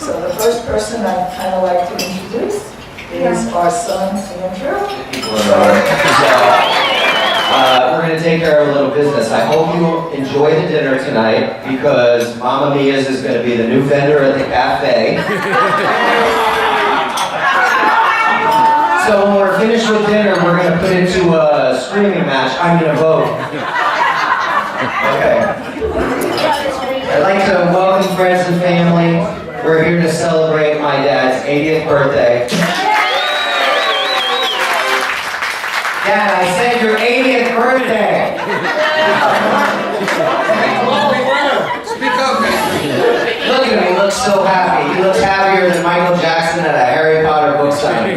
So the first person I'd kind of like to introduce is our son, Andrew. We're going to take care of a little business. I hope you enjoy the dinner tonight because Mamma Mia's is going to be the new vendor at the cafe. So when we're finished with dinner, we're going to put it to a screaming match. I'm going to vote. Okay. I'd like to welcome friends and family. We're here to celebrate my dad's 80th birthday. Dad, I said your 80th birthday! Speak up, man. Look at him, he looks so happy. He looks happier than Michael Jackson at a Harry Potter book signing.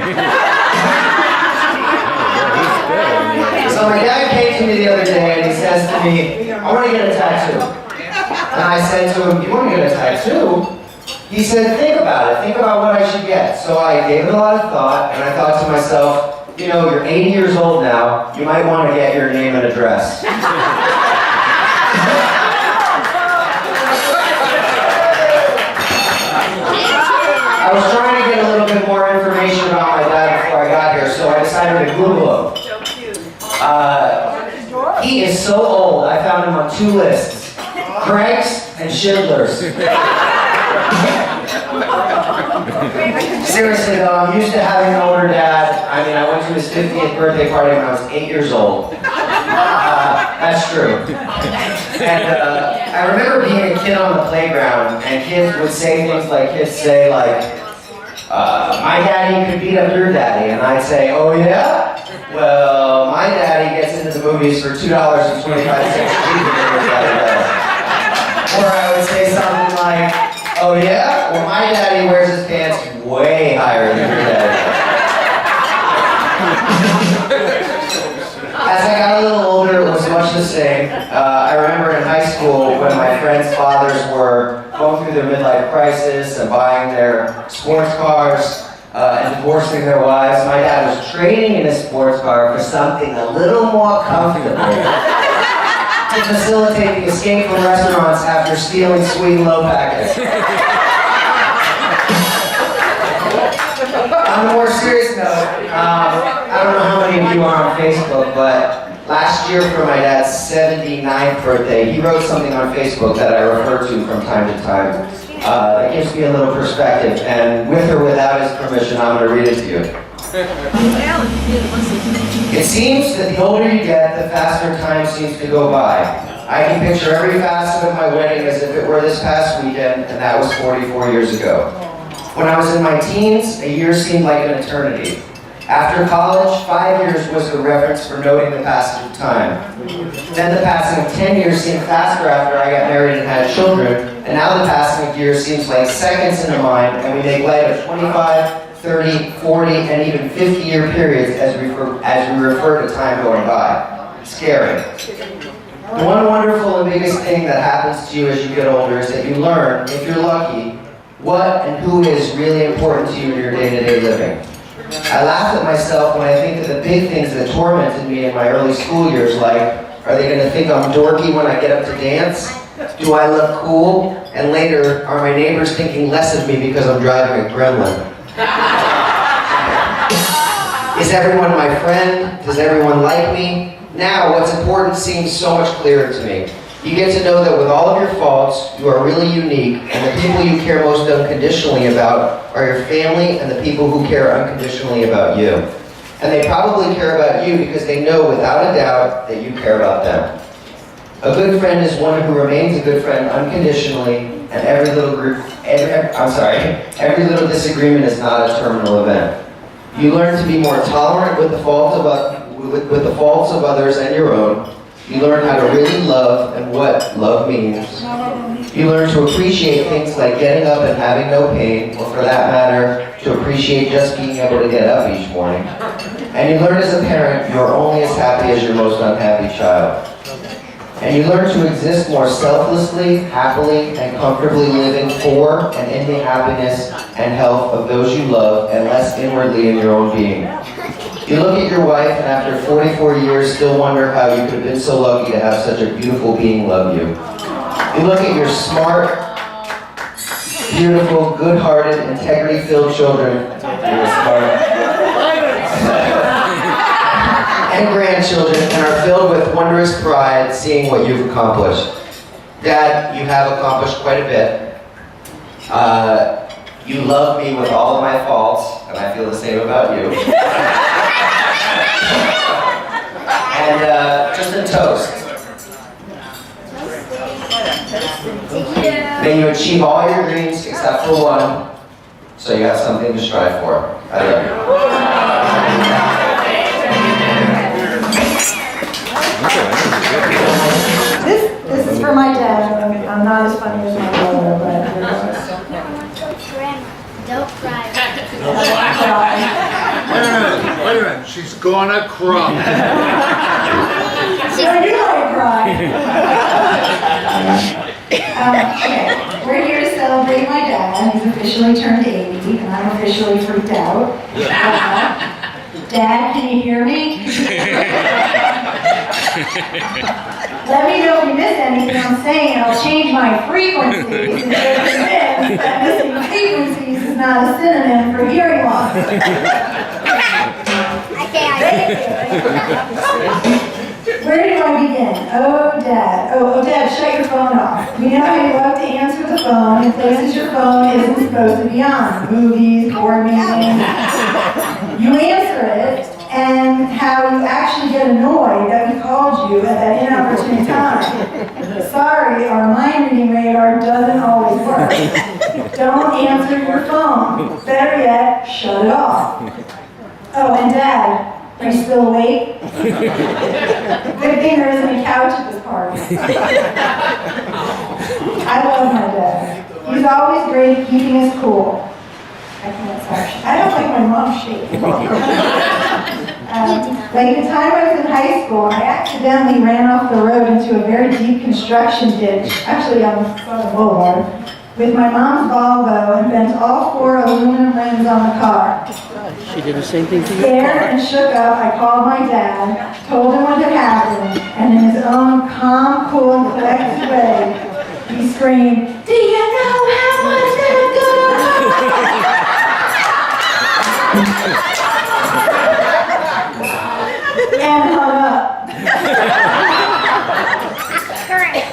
So my dad came to me the other day and he says to me, I want to get a tattoo. And I said to him, you want to get a tattoo? He said, think about it. Think about what I should get. So I gave it a lot of thought and I thought to myself, you know, you're 80 years old now, you might want to get your name and address. I was trying to get a little bit more information about my dad before I got here, so I decided to Google him. He is so old, I found him on 2 lists. Greg's and Schindler's. Seriously though, I'm used to having an older dad. I mean, I went to his 50th birthday party when I was 8 years old. That's true. And I remember being a kid on the playground, and kids would say things like, my daddy could beat up your daddy, and I'd say, oh yeah? Well, my daddy gets into the movies for $2.25 Or I would say something like, oh yeah? Well, my daddy wears his pants way higher than your daddy. As I got a little older, it was much the same. I remember in high school when my friends' fathers were going through their midlife crisis and buying their sports cars and divorcing their wives. My dad was trading in his sports car for something a little more comfortable to facilitate the escape from restaurants after stealing sweet and low packets. On a more serious note, I don't know how many of you are on Facebook, but last year for my dad's 79th birthday, he wrote something on Facebook that I refer to from time to time that gives me a little perspective, and with or without his permission, I'm going to read it to you. It seems that the older you get, the faster time seems to go by. I can picture every facet of my wedding as if it were this past weekend, and that was 44 years ago. When I was in my teens, a year seemed like an eternity. After college, 5 years was the reference for noting the passage of time. Then the passing of 10 years seemed faster after I got married and had children, and now the passing of years seems like seconds in a mind, and we make light of 25, 30, 40, and even 50-year periods as we refer to time going by. Scary. The one wonderful and biggest thing that happens to you as you get older is that you learn, if you're lucky, what and who is really important to you in your day-to-day living. I laugh at myself when I think of the big things that tormented me in my early school years, like, are they going to think I'm dorky when I get up to dance? Do I look cool? And later, are my neighbors thinking less of me because I'm driving a Gremlin? Is everyone my friend? Does everyone like me? Now, what's important seems so much clearer to me. You get to know that with all of your faults, you are really unique, and the people you care most unconditionally about are your family and the people who care unconditionally about you. And they probably care about you because they know without a doubt that you care about them. A good friend is one who remains a good friend unconditionally, and every little disagreement is not a terminal event. You learn to be more tolerant with the faults of others and your own. You learn how to really love and what love means. You learn to appreciate things like getting up and having no pain, or for that matter, to appreciate just being able to get up each morning. And you learn as a parent, you are only as happy as your most unhappy child. And you learn to exist more selflessly, happily, and comfortably living for and in the happiness and health of those you love, and less inwardly in your own being. You look at your wife, and after 44 years, still wonder how you could have been so lucky to have such a beautiful being love you. You look at your smart, beautiful, good-hearted, integrity-filled children. You're smart. And grandchildren, and are filled with wondrous pride seeing what you've accomplished. Dad, you have accomplished quite a bit. You love me with all of my faults, and I feel the same about you. And just a toast. May you achieve all your dreams except for one, so you have something to strive for. I love you. This is for my dad. I'm not as funny as my brother, but Don't cry. Wait a minute, she's gonna cry. I do like to cry. Okay, we're here to celebrate my dad. He's officially turned 80, and I'm officially freaked out. Dad, can you hear me? Let me know if you miss anything I'm saying, and I'll change my frequencies. And you're convinced that missing frequencies is not a synonym for hearing loss. Where do I begin? Oh, Dad, shut your phone off. We know how you love to answer the phone in places your phone isn't supposed to be on. Movies, board meetings. You answer it, and how you actually get annoyed that we called you at that inopportune time. Sorry, our mind reading radar doesn't always work. Don't answer your phone. Better yet, shut it off. Oh, and Dad, are you still awake? Good thing there isn't a couch at this party. I love my dad. He's always great at keeping us cool. I can't stop. I don't like my mom shaking. Like the time I was in high school, I accidentally ran off the road into a very deep construction ditch, actually on the boulevard, with my mom's Volvo and bent all 4 aluminum rims on the car. She did the same thing to you. Scared and shook up, I called my dad, told him what had happened, and in his own calm, cool, and collected way, he screamed, "Do you know how much that's gonna cost?" And hung up.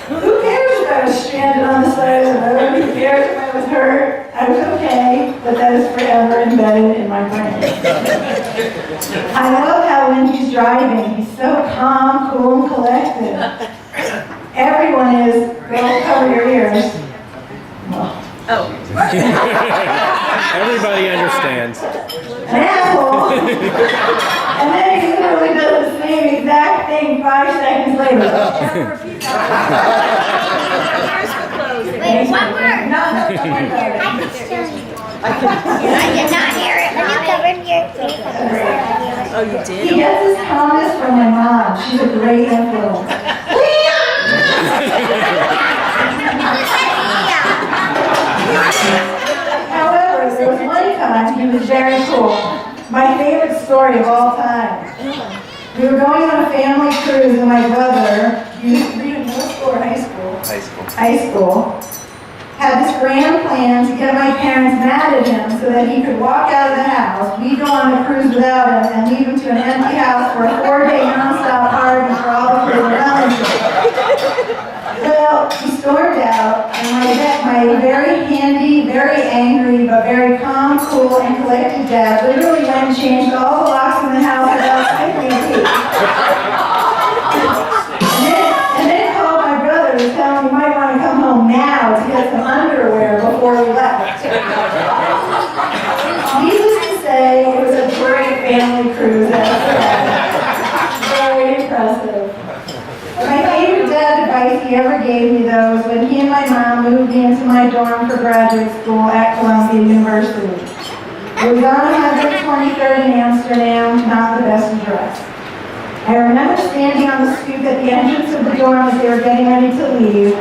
Who cares if I was stranded on the side of the road? Who cares if I was hurt? I was okay, but that is forever embedded in my brain. I love how when he's driving, he's so calm, cool, and collected. Everyone is, well, cover your ears. Everybody understands. An asshole. And then he literally does the same exact thing 5 seconds later. Wait, one word. No, don't worry about it. I did not hear it. Have you covered your face? Oh, you did? He gets his calmness from my mom. She's a great influence. However, there was one time he was very cool. My favorite story of all time. We were going on a family cruise and my brother, you were in middle school or high school? High school. Had this grand plan to get my parents mad at him so that he could walk out of the house, we go on the cruise without him, and leave him to an empty house for a 4-day non-stop party for all of his relatives. Well, he stormed out, and my very handy, very angry, but very calm, cool, and collected dad literally went and changed all the locks in the house without skipping a beat. And then called my brother to tell him he might want to come home now to get some underwear before we left. Needless to say, it was a great family cruise. Very impressive. My favorite dad advice he ever gave me, though, was when he and my mom moved me into my dorm for graduate school at Columbia University. It was on 123rd in Amsterdam, not the best address. I remember standing on the stoop at the entrance of the dorm as they were getting ready to leave,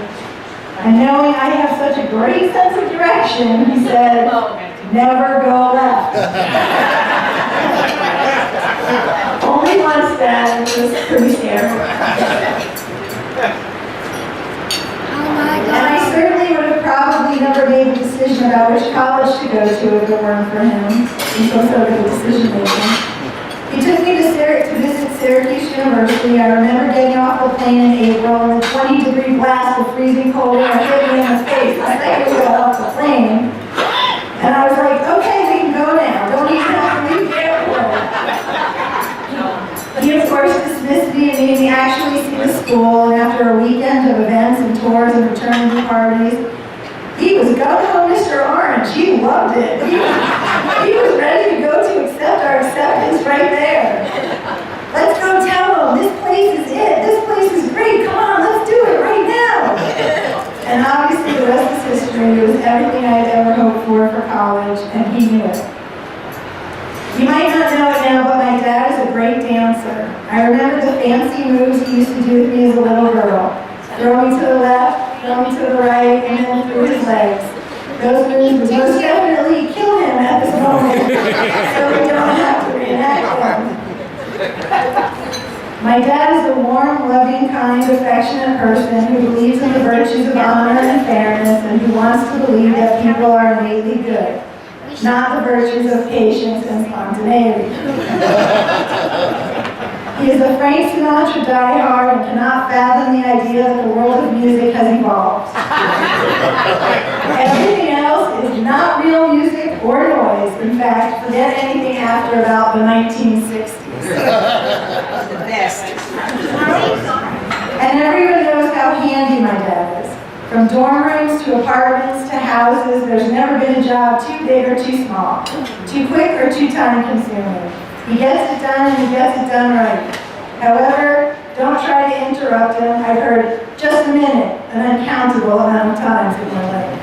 and knowing I have such a great sense of direction, he said, "Never go left." Only once, Dad, it was pretty scary. And I certainly would have probably never made the decision question about which college to go to if it weren't for him, and so good at decision making. He took me to visit Syracuse University. I remember getting off the plane in April and the 20-degree blast of freezing cold air hit me in the face the second we got off the plane. And I was like, okay, we can go now. Don't even have to leave the airport. He, of course, dismissed me and made me actually see the school, and after a weekend of events and tours and fraternity parties, he was gung-ho Mr. Orange. He loved it. He was ready to go to accept our acceptance right there. Let's go tell him, this place is it. This place is great. Come on, let's do it right now. And obviously the rest is history. It was everything I had ever hoped for college, and he knew it. You might not know it now, but my dad is a great dancer. I remember the fancy moves he used to do with me as a little girl. Throw me to the left, throw me to the right, and then through his legs. Those moves would most definitely kill him at this moment, so we don't have to reenact them. My dad is a warm, loving, kind, affectionate person who believes in the virtues of honor and fairness and who wants to believe that people are innately good, not the virtues of patience and spontaneity. He is a Frank Sinatra diehard and cannot fathom the idea that the world of music has evolved. Everything else is not real music or noise. In fact, forget anything after about the 1960s. The best. And everyone knows how handy my dad is. From dorm rooms to apartments to houses, there's never been a job too big or too small, too quick or too time consuming. He gets it done and he gets it done right. However, don't try to interrupt him. I've heard just a minute an uncountable amount of times in my life.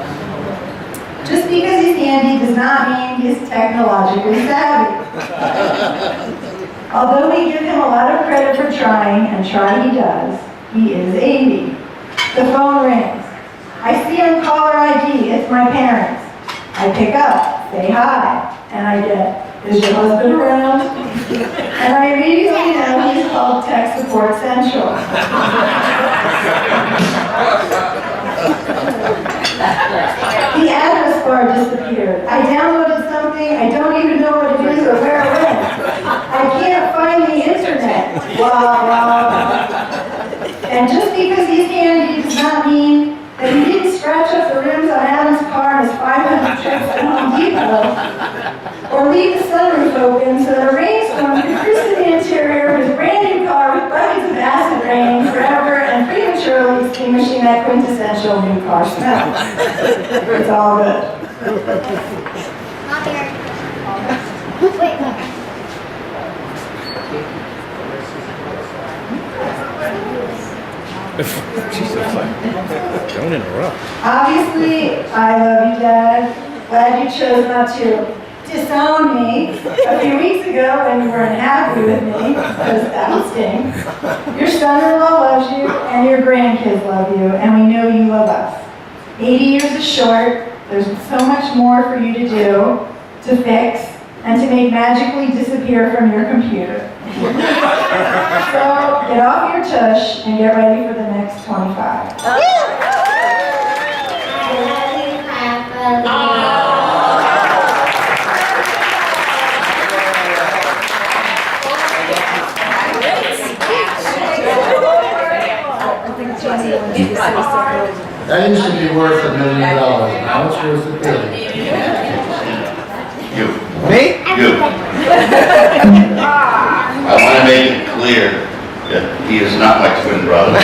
Just because he's handy does not mean he's technologically savvy. Although we give him a lot of credit for trying, and try he does, he is 80. The phone rings. I see on caller ID, it's my parents. I pick up, say hi, and I get, is your husband around? And I immediately know he's called Tech Support Central. The address bar disappeared. I downloaded something, I don't even know what it is or where it went. I can't find the internet. Blah, blah, blah. And just because he's handy does not mean that he didn't scratch up the rims on Adam's car in his 500 trips to Home Depot, or leave the sunroof open so that a rainstorm could cruise through the interior of his brand new car with buckets of acid raining forever and prematurely extinguishing that quintessential new car smell. It's all good. Not here. Wait. Jesus, don't interrupt. Obviously, I love you, Dad. Glad you chose not to disown me a few weeks ago when you weren't happy with me, because that would sting. Your son-in-law loves you, and your grandkids love you, and we know you love us. 80 years is short. There's so much more for you to do, to fix, and to make magically disappear from your computer. So get off your tush and get ready for the next 25. That used to be worth $1 million. Now it's worth $1 billion. You. Me? You. I want to make it clear that he is not my twin brother.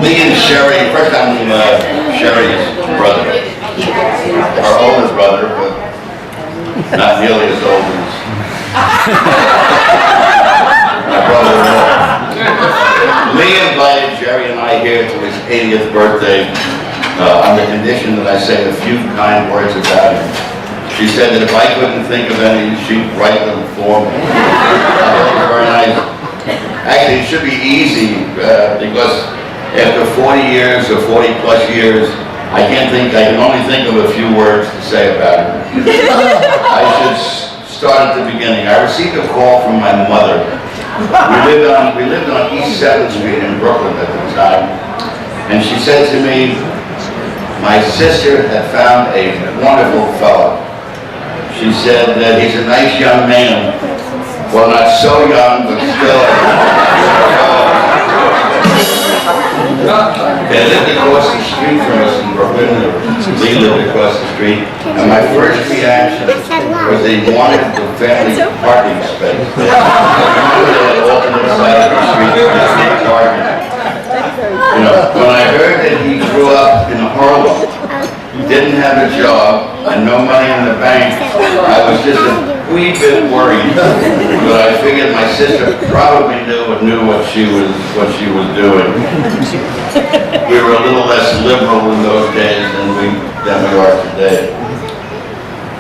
Lee and Sherry, first I'm Sherry's brother. Our oldest brother, but not nearly as old as my brother-in-law. Lee invited Jerry and I here to his 80th birthday on the condition that I say a few kind words about him. She said that if I couldn't think of any, she'd write them for me. Very nice. Actually, it should be easy because after 40 years or 40 plus years, I can only think of a few words to say about him. I should start at the beginning. I received a call from my mother. We lived on East 7th Street in Brooklyn at the time. And she said to me, my sister had found a wonderful fellow. She said that he's a nice young man. Well, not so young, but still. They lived across the street from us in Brooklyn. Lee lived across the street. And my first reaction was they wanted the family parking space. They wanted an alternate side of the street for the garden. You know, when I heard that he grew up in Harlem, didn't have a job, and no money in the bank, I was just a wee bit worried. But I figured my sister probably knew what she was doing. We were a little less liberal in those days than we are today.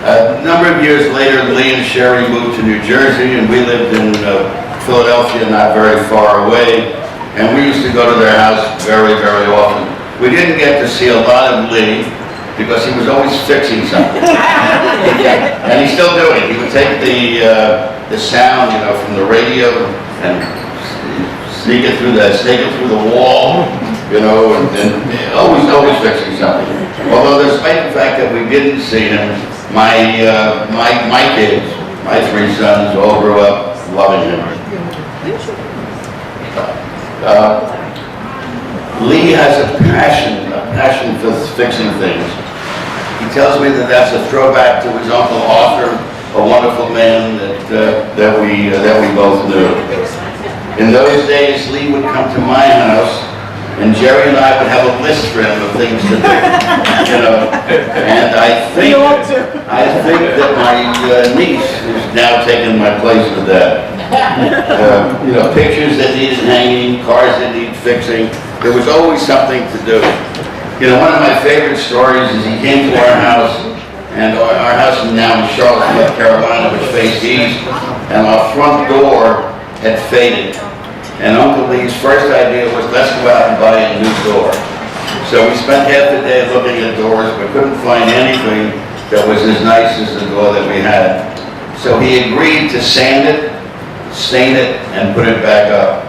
A number of years later, Lee and Sherry moved to New Jersey, and we lived in Philadelphia, not very far away. And we used to go to their house very, very often. We didn't get to see a lot of Lee because he was always fixing something. And he's still doing it. He would take the sound, you know, from the radio and sneak it through the wall, you know, and always fixing something. Although despite the fact that we didn't see him, my kids, my 3 sons, all grew up loving him. Lee has a passion for fixing things. He tells me that that's a throwback to his Uncle Arthur, a wonderful man that we both knew. In those days, Lee would come to my house, and Jerry and I would have a list for him of things to do, you know. And I think that my niece is now taking my place with that. You know, pictures that needed hanging, cars that needed fixing. There was always something to do. You know, one of my favorite stories is he came to our house, and our house is now in Charlotte, North Carolina, which faced east, and our front door had faded. And Uncle Lee's first idea was, let's go out and buy a new door. So we spent half the day looking at doors, but couldn't find anything that was as nice as the door that we had. So he agreed to sand it, stain it, and put it back up.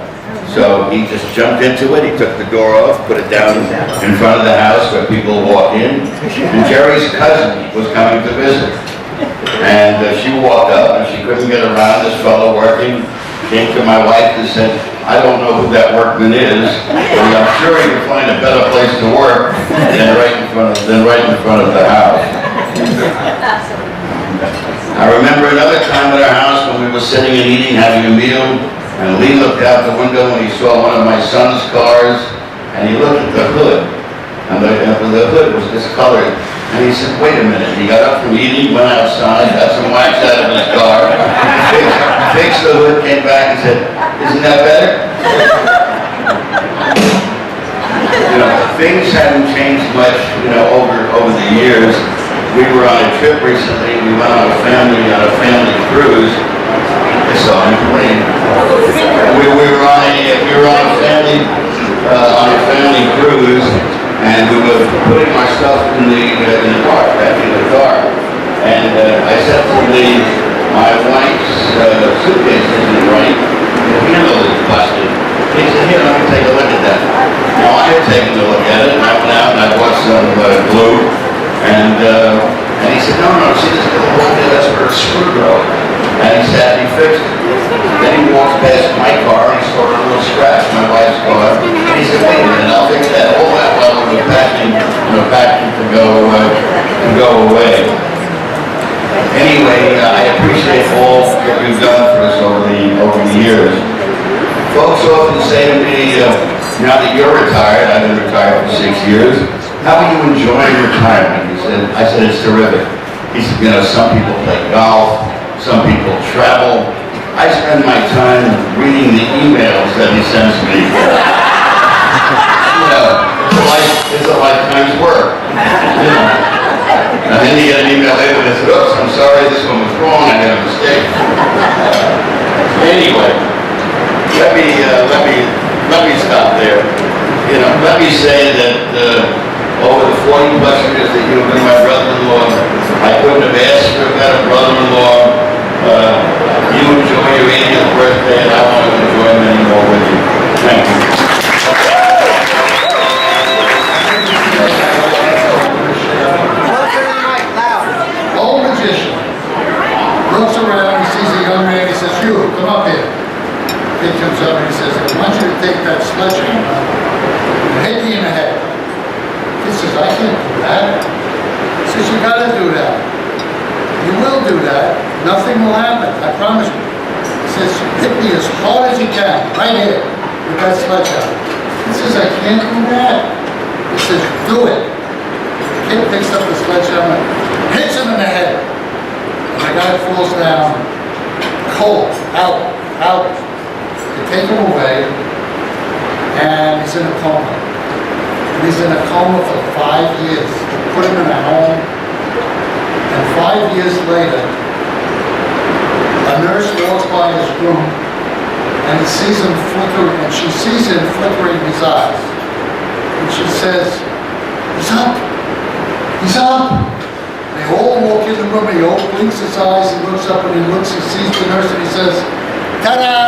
So he just jumped into it, he took the door off, put it down in front of the house where people walk in, and Jerry's cousin was coming to visit. And she walked up and she couldn't get around this fellow working, came to my wife and said, I don't know who that workman is, but I'm sure he could find a better place to work than right in front of the house. I remember another time at our house when we were sitting and eating, having a meal, and Lee looked out the window and he saw one of my son's cars, and he looked at the hood, and the hood was discolored. And he said, wait a minute. He got up from eating, went outside, got some wax out of his car, fixed the hood, came back and said, isn't that better? You know, things haven't changed much, you know, over the years. We were on a trip recently. We went on a family cruise. I saw him playing. We were on a family cruise, and we were putting our stuff in the car, back in the car. And I said to Lee, my wife's suitcase isn't right. The handle is busted. He said, here, let me take a look at that. Now I had taken a look at it, and I went out and I bought some glue. And he said, no, see this little hole there, that's where a screw goes. And he sat and he fixed it. Then he walked past my car and he saw a little scratch in my wife's car. And he said, wait a minute, I'll fix that. All that while we were packing to go away. Anyway, I appreciate all that you've done for us over the years. Folks often say to me, now that you're retired, I've been retired for 6 years, how are you enjoying retirement? I said, it's terrific. He said, you know, some people play golf, some people travel. I spend my time reading the emails that he sends me. You know, it's a lifetime's work. You know. And then you get an email later that says, oops, I'm sorry, this one was wrong, I made a mistake. Anyway, let me stop there. You know, let me say that over the 40 plus years that you've been my brother-in-law, I couldn't have asked for a better brother-in-law. Q, come up here. Kid comes up and he says, I want you to take that sledgehammer and hit me in the head. Kid says, I can't do that. He says, you gotta do that. You will do that. Nothing will happen, I promise you. He says, hit me as hard as you can, right here, with that sledgehammer. He says, I can't do that. He says, do it. The kid picks up the sledgehammer, hits him in the head. And the guy falls down, cold, out. They take him away, and he's in a coma. And he's in a coma for 5 years. They put him in a home, and 5 years later, a nurse walks by his room, and he sees him flickering, and she sees him flickering his eyes. And she says, he's up. He's up. They all walk in the room, he all blinks his eyes, he looks up and he looks, he sees the nurse and he says, ta-da!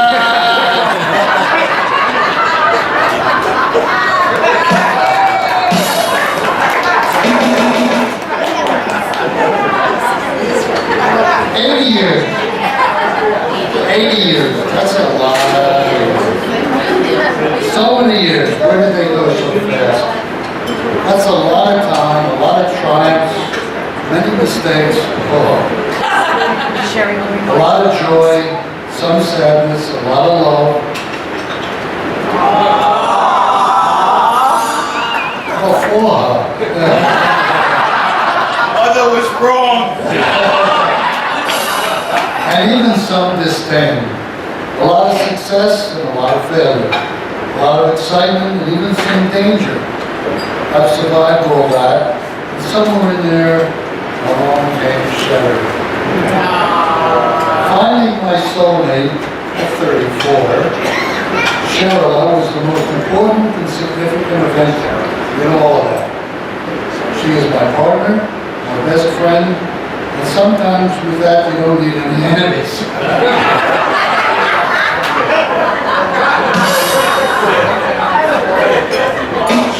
80 years. 80 years, that's a lot of years. So many years, where did they go so fast? That's a lot of time, a lot of triumphs, many mistakes, a lot of joy, some sadness, a lot of love. Mother was wrong. And even some disdain. A lot of success and a lot of failure. A lot of excitement and even some danger. I've survived all that. And somewhere in there, along came Sherry. Finding my soulmate at 34, Cheryl was the most important and significant event in all of that. She is my partner, my best friend, and sometimes with that we don't need any enemies.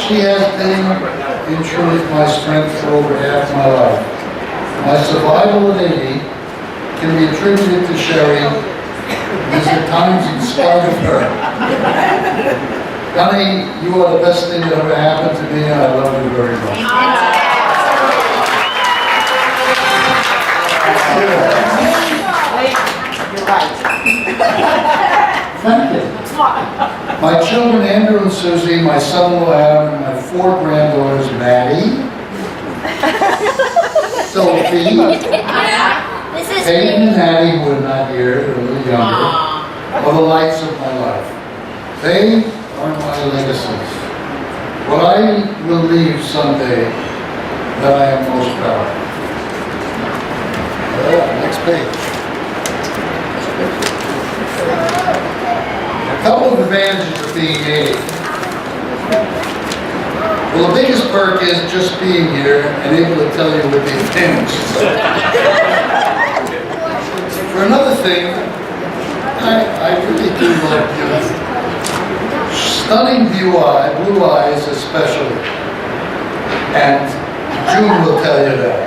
She has been, in truth, my strength for over half my life. My survival at 80 can be attributed to Sherry, and is at times in spite of her. Honey, you are the best thing that ever happened to me, and I love you very much. You're right. Thank you. My children, Andrew and Susie, my son-in-law Adam, and my 4 granddaughters, Maddie, Sophie, This is Hayden and Addie, who are not here, they're a little younger, are the lights of my life. They are my legacies. What I will leave someday that I am most proud of. Next page. A couple of advantages of being 80. Well, the biggest perk is just being here and able to tell you what they finished. For another thing, I really do love youth. Stunning blue eyes especially. And June will tell you that.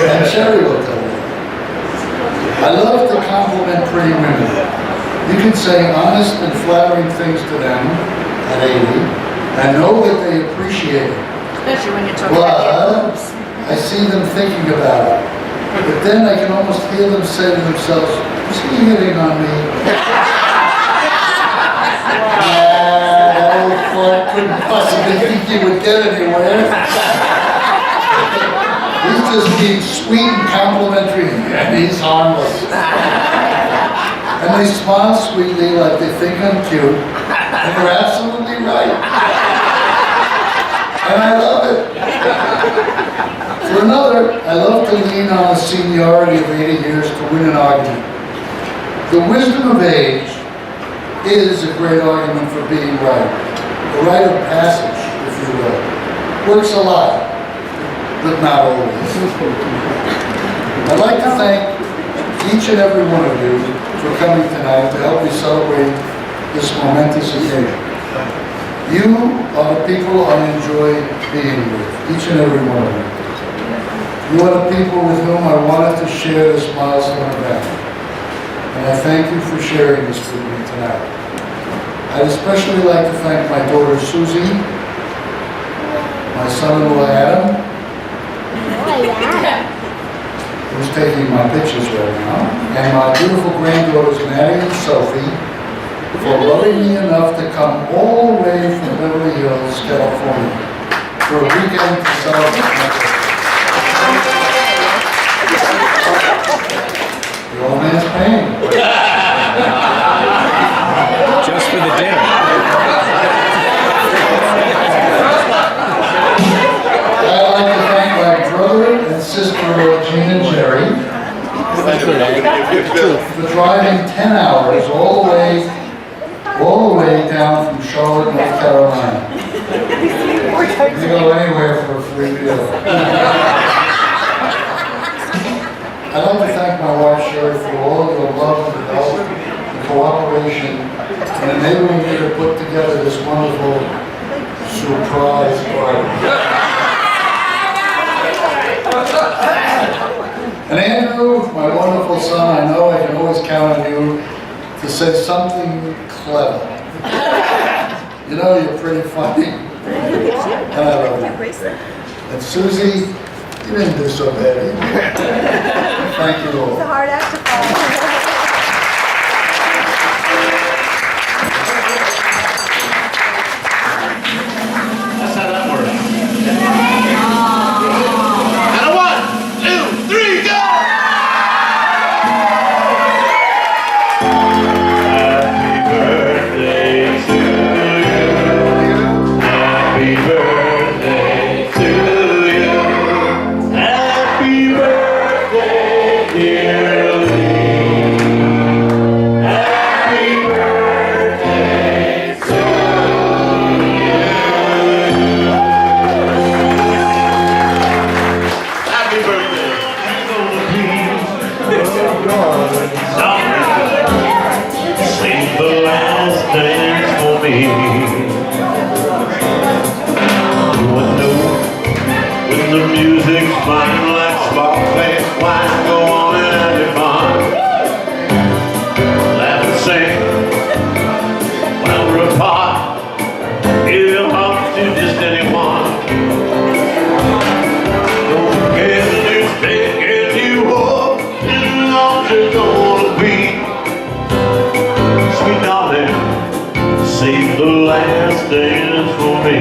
And Sherry will tell you that. I love to compliment pretty women. You can say honest and flattering things to them at 80 and know that they appreciate it. Especially when you're talking about your But I see them thinking about it. But then I can almost hear them say to themselves, is he hitting on me? That old fart couldn't possibly think he would get anywhere. He's just being sweet and complimentary, and he's harmless. And they smile sweetly like they think I'm cute, and they're absolutely right. And I love it. For another, I love to lean on the seniority of 80 years to win an argument. The wisdom of age is a great argument for being right. The rite of passage, if you will. Works a lot, but not always. I'd like to thank each and every one of you for coming tonight to help me celebrate this momentous occasion. You are the people I enjoy being with, each and every one of you. You are the people with whom I wanted to share this milestone event. And I thank you for sharing this with me tonight. I'd especially like to thank my daughter Susie, my son-in-law Adam, who's taking my pictures right now, and my beautiful granddaughters Maddie and Sophie for loving me enough to come all the way from Beverly Hills, California for a weekend to celebrate my birthday. The old man's paying. Just for the dinner. I'd like to thank my brother and sister Jean and Jerry for driving 10 hours all the way down from Charlotte, North Carolina. You go anywhere for a free meal. I'd like to thank my wife Sherry for all of your love and help and cooperation in enabling me to put together this wonderful surprise party. And Andrew, my wonderful son, I know I can always count on you to say something clever. You know, you're pretty funny. And I love you. And Susie, you didn't do so bad either. Thank you all. It's a hard act to follow. That's how that works. And a 1, 2, 3, go! Happy birthday to you. Happy birthday to you. Happy birthday, dear Lee. Happy birthday to you. Happy birthday. Sing the last dance for me. You would know when the music's fine like sparkling wine. Go on and have your fun. Laugh and sing while we're apart. Give your heart to just anyone. Don't forget it's taking you home. As long as you're gonna be. Sweet darling, save the last dance for me.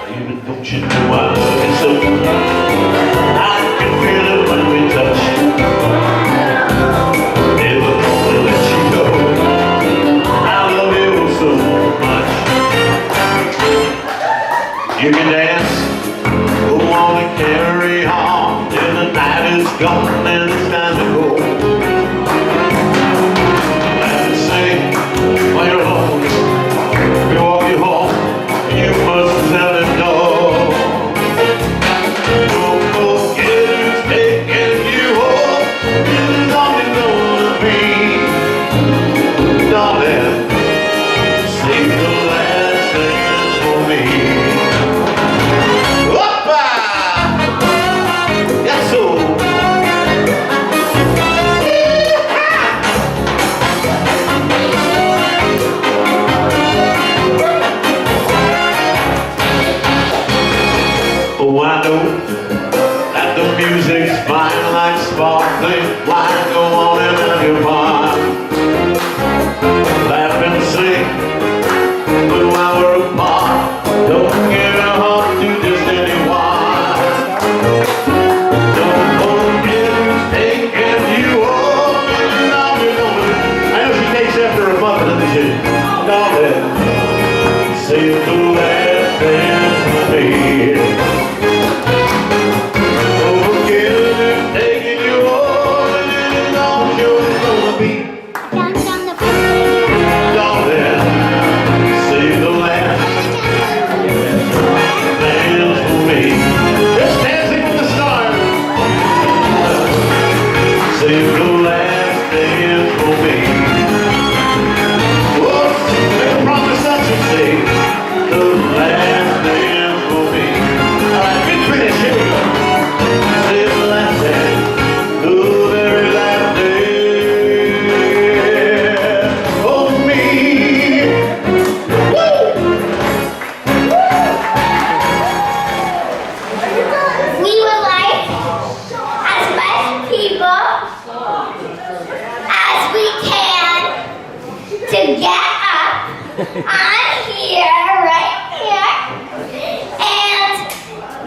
Baby, don't you know I love you so? I can feel it when we touch. Never gonna let you go. I love you so much. You can dance, go on and carry on till the night is gone and it's time to go. Laugh and sing while you're alone. We walk you home, you must tell it no. Don't forget who's taking you home. This is all you're gonna be. Darling, sing the last dance for me. Whoppa! Yes, so. Oh, I know that the music's fine like sparkling wine. Go on and have your fun. Laugh and sing, but while we're apart, don't give your heart to just anyone. Don't forget who's taking you home. And now you're gonna. I know she takes after her mother, doesn't she? Darling, save the last dance for me. Here we go. Save the last dance, the very last day. I'm here, right here, and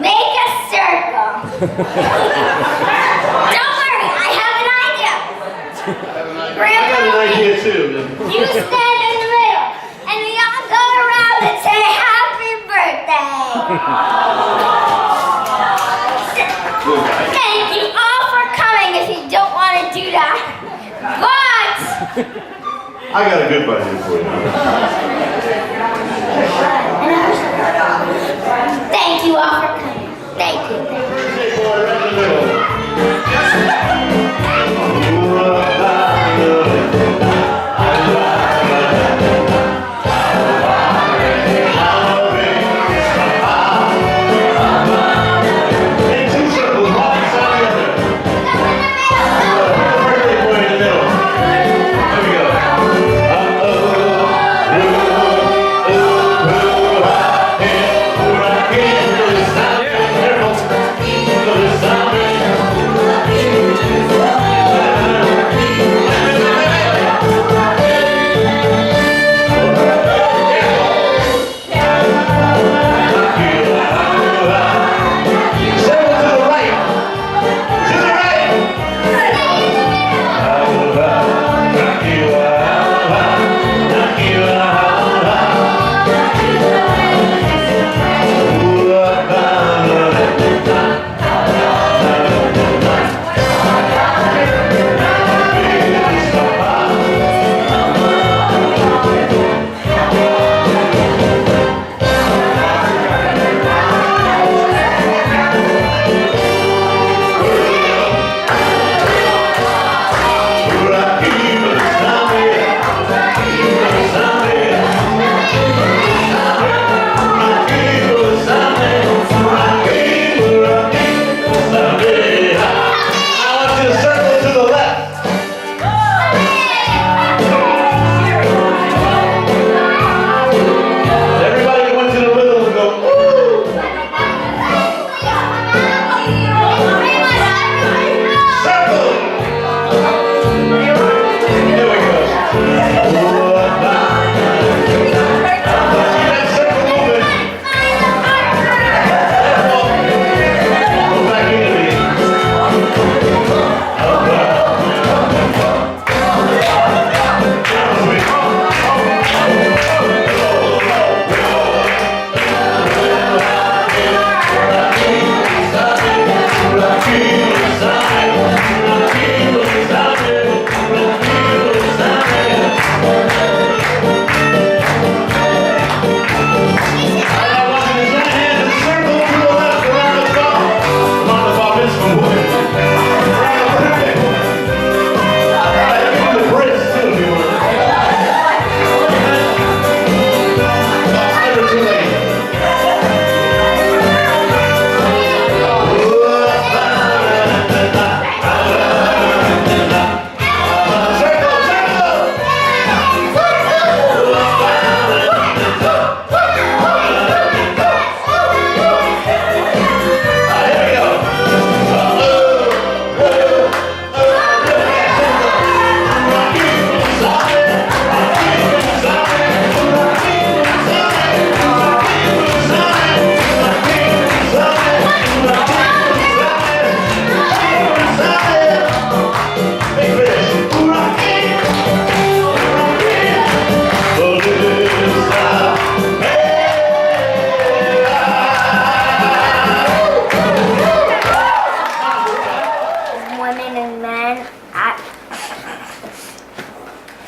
make a circle. Don't worry, I have an idea. Grandpa, idea too. you stand in the middle, and we all go around and say happy birthday. Thank you all for coming if you don't want to do that. But I got a good idea for you. thank you all for coming. Thank you.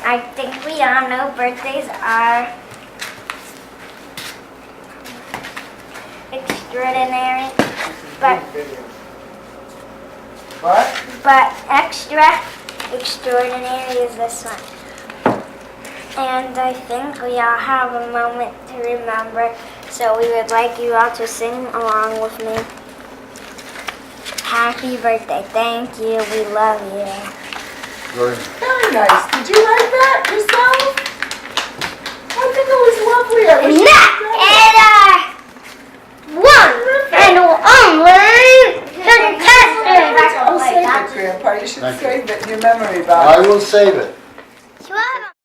I think we all know birthdays are extraordinary, but extra extraordinary is this one. And I think we all have a moment to remember, so we would like you all to sing along with me. Happy birthday, thank you, we love you. Very nice. Did you write that yourself? I think it was lovely. I wish And only fantastic. I'll save it, Grandpa. You should Thank you. save it in your memory box. I will save it. Sure.